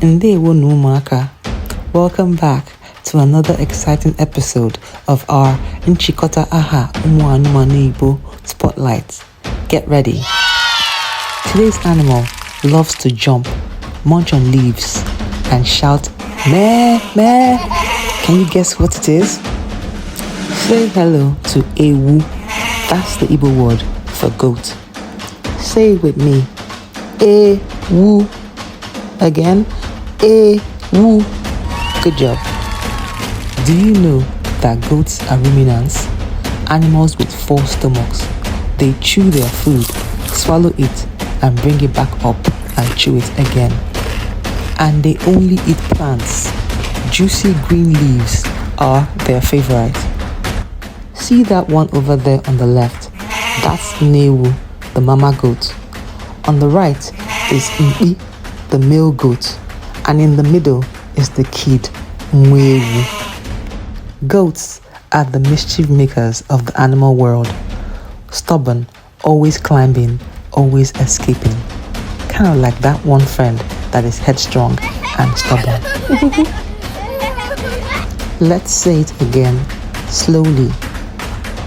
Ndewo n'ụmụaka. Welcome back to another exciting episode of our Nchikota Anụmanụ Igbo Spotlight. Get ready. Today's animal loves to jump, munch on leaves, and shout meh meh. Can you guess what it is? Say hello to Ewu. That's the Igbo word for goat. Say it with me. Ewu. Again. Ewu. Good job. Do you know that goats are ruminants? Animals with 4 stomachs. They chew their food, swallow it, and bring it back up and chew it again. And they only eat plants. Juicy green leaves are their favorite. See that one over there on the left? That's Newu, the mama goat. On the right is Mpi, the male goat. And in the middle is the kid, Mwewu. Goats are the mischief makers of the animal world. Stubborn, always climbing, always escaping. Kind of like that one friend that is headstrong and stubborn. Let's say it again, slowly.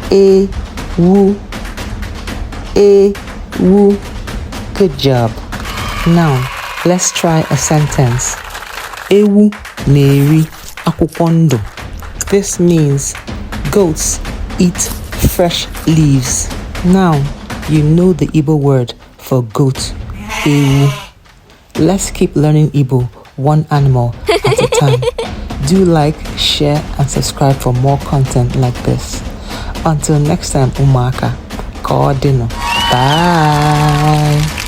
Ewu. Ewu. Good job. Now, let's try a sentence. Ewu na-eri akwụkwọ ndụ. This means goats eat fresh leaves. Now, you know the Igbo word for goat, ewu. Let's keep learning Igbo one animal at a time. Do like, share, and subscribe for more content like this. Until next time, ụmụaka, ka ọ dịnụ. Bye.